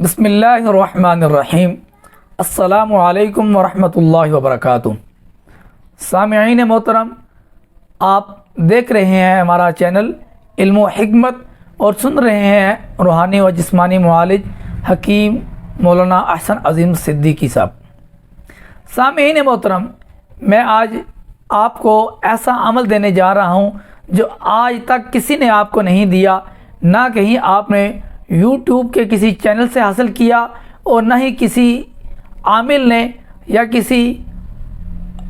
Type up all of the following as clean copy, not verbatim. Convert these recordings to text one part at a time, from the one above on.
بسم اللہ الرحمن الرحیم۔ السلام علیکم ورحمۃ اللہ وبرکاتہ۔ سامعین محترم، آپ دیکھ رہے ہیں ہمارا چینل علم و حکمت اور سن رہے ہیں روحانی و جسمانی معالج حکیم مولانا احسن عظیم صدیقی صاحب۔ سامعین محترم، میں آج آپ کو ایسا عمل دینے جا رہا ہوں جو آج تک کسی نے آپ کو نہیں دیا، نہ کہیں آپ نے یوٹیوب کے کسی چینل سے حاصل کیا اور نہ ہی کسی عامل نے یا کسی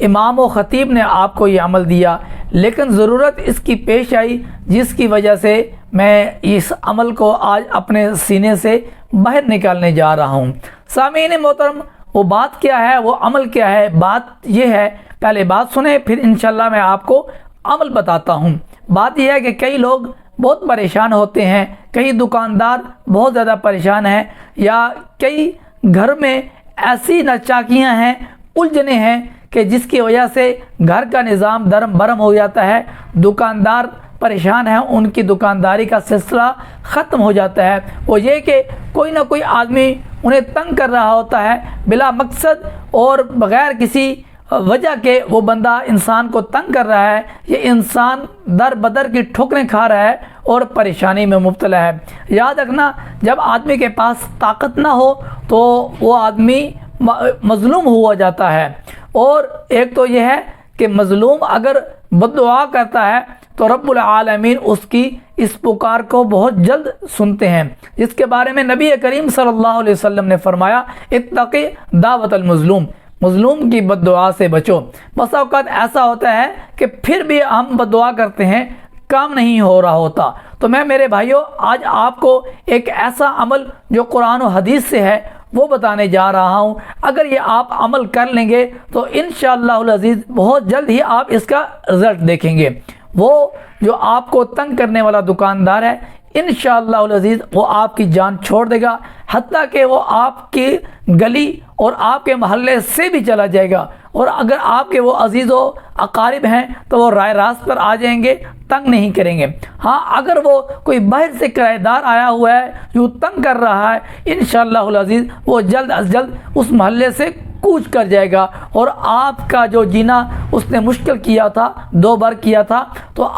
امام و خطیب نے آپ کو یہ عمل دیا، لیکن ضرورت اس کی پیش آئی جس کی وجہ سے میں اس عمل کو آج اپنے سینے سے باہر نکالنے جا رہا ہوں۔ سامعین محترم، وہ بات کیا ہے، وہ عمل کیا ہے؟ بات یہ ہے، پہلے بات سنیں پھر انشاءاللہ میں آپ کو عمل بتاتا ہوں۔ بات یہ ہے کہ کئی لوگ بہت پریشان ہوتے ہیں، کئی دکاندار بہت زیادہ پریشان ہیں، یا کئی گھر میں ایسی ناچاکیاں ہیں، الجھنیں ہیں کہ جس کی وجہ سے گھر کا نظام درم برم ہو جاتا ہے، دکاندار پریشان ہیں، ان کی دکانداری کا سلسلہ ختم ہو جاتا ہے۔ وہ یہ کہ کوئی نہ کوئی آدمی انہیں تنگ کر رہا ہوتا ہے بلا مقصد اور بغیر کسی وجہ کے، وہ بندہ انسان کو تنگ کر رہا ہے، یہ انسان در بدر کی ٹھوکریں کھا رہا ہے اور پریشانی میں مبتلا ہے۔ یاد رکھنا، جب آدمی کے پاس طاقت نہ ہو تو وہ آدمی مظلوم ہوا جاتا ہے، اور ایک تو یہ ہے کہ مظلوم اگر بد دعا کرتا ہے تو رب العالمین اس کی اس پکار کو بہت جلد سنتے ہیں، جس کے بارے میں نبی کریم صلی اللہ علیہ وسلم نے فرمایا، اتقی دعوت المظلوم، مظلوم کی بد دعا سے بچو۔ بس اوقات ایسا ہوتا ہے کہ پھر بھی ہم بد دعا کرتے ہیں، کام نہیں ہو رہا ہوتا۔ تو میں میرے بھائیوں آج آپ کو ایک ایسا عمل جو قرآن و حدیث سے ہے وہ بتانے جا رہا ہوں۔ اگر یہ آپ عمل کر لیں گے تو انشاءاللہ العزیز بہت جلد ہی آپ اس کا رزلٹ دیکھیں گے۔ وہ جو آپ کو تنگ کرنے والا دکاندار ہے، انشاءاللہ العزیز وہ آپ کی جان چھوڑ دے گا، حتیٰ کہ وہ آپ کی گلی اور آپ کے محلے سے بھی چلا جائے گا، اور اگر آپ کے وہ عزیز و اقارب ہیں تو وہ رائے راست پر آ جائیں گے، تنگ نہیں کریں گے۔ ہاں، اگر وہ کوئی باہر سے کرایہ دار آیا ہوا ہے جو تنگ کر رہا ہے، انشاءاللہ العزیز وہ جلد از جلد اس محلے سے کوچ کر جائے گا، اور آپ کا جو جینا اس نے مشکل کیا تھا، 2 بار کیا تھا، تو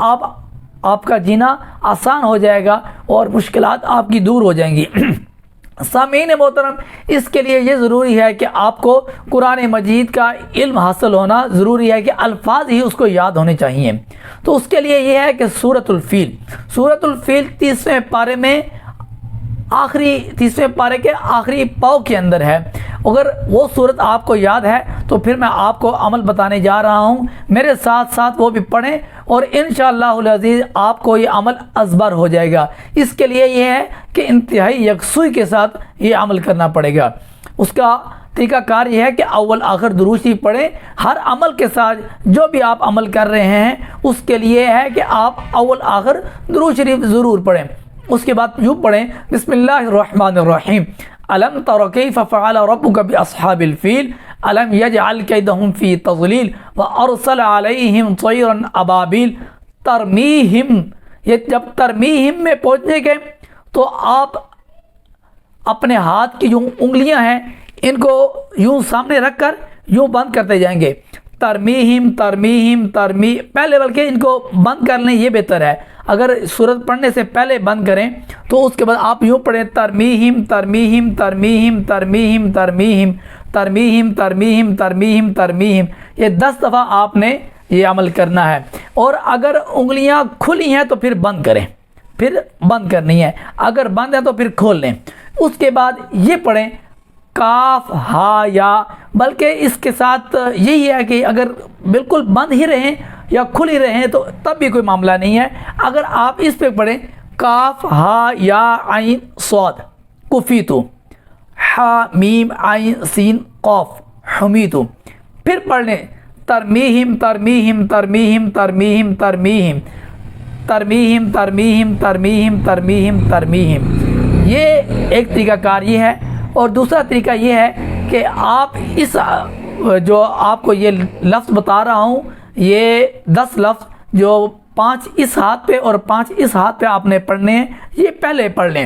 آپ کا جینا آسان ہو جائے گا اور مشکلات آپ کی دور ہو جائیں گی۔ سامعین محترم، اس کے لیے یہ ضروری ہے کہ آپ کو قرآن مجید کا علم حاصل ہونا ضروری ہے، کہ الفاظ ہی اس کو یاد ہونے چاہیے۔ تو اس کے لیے یہ ہے کہ سورۃ الفیل 30ویں پارے میں 30ویں پارے کے آخری پاؤ کے اندر ہے۔ اگر وہ صورت آپ کو یاد ہے تو پھر میں آپ کو عمل بتانے جا رہا ہوں، میرے ساتھ ساتھ وہ بھی پڑھیں، اور انشاءاللہ العزیز آپ کو یہ عمل ازبر ہو جائے گا۔ اس کے لیے یہ ہے کہ انتہائی یکسوئی کے ساتھ یہ عمل کرنا پڑے گا۔ اس کا طریقہ کار یہ ہے کہ اول آخر درود شریف پڑھیں۔ ہر عمل کے ساتھ جو بھی آپ عمل کر رہے ہیں اس کے لیے ہے کہ آپ اول آخر درود شریف ضرور پڑھیں۔ اس کے بعد یوں پڑھیں، بسم اللہ الرحمن الرحیم، الم تر کیف فعل ربک باصحاب الفیل الم یجعل کیدہم فی تضلیل وارسل علیہم طیرا ابابیل ترمیہم۔ یہ جب ترمیہم میں پہنچنے کے تو آپ اپنے ہاتھ کی جو انگلیاں ہیں ان کو یوں سامنے رکھ کر یوں بند کرتے جائیں گے، ترمیہم ترمیہم پہلے بلکہ ان کو بند کر لیں، یہ بہتر ہے۔ اگر سورت پڑھنے سے پہلے بند کریں تو اس کے بعد آپ یوں پڑھیں، ترمیہم ترمیہم ترمیہم ترمیہم ترمیہم ترمیہم ترمیہم ترمیہم ترمیہم، یہ 10 دفعہ آپ نے یہ عمل کرنا ہے۔ اور اگر انگلیاں کھلی ہیں تو پھر بند کریں، پھر بند کرنی ہے، اگر بند ہے تو پھر کھول لیں۔ اس کے بعد یہ پڑھیں، کاف ہا یا، بلکہ اس کے ساتھ یہی ہے کہ اگر بالکل بند ہی رہیں یا کھلی رہیں تو تب بھی کوئی معاملہ نہیں ہے۔ اگر آپ اس پہ پڑھیں، کاف ہا یا عین صاد کفیتو، ہا میم عین سین قاف حمیتو، پھر پڑھ لیں ترمیہم ترمیہم ترمیہم ترمیہم ترمیہم ترمیہم ترمیہم ترمیہم ترمیہم ترمیہم۔ یہ ایک طریقہ کار یہ ہے، اور دوسرا طریقہ یہ ہے کہ آپ اس جو آپ کو یہ لفظ بتا رہا ہوں، یہ 10 لفظ جو 5 اس ہاتھ پہ اور 5 اس ہاتھ پہ آپ نے پڑھنے ہیں، یہ پہلے پڑھ لیں۔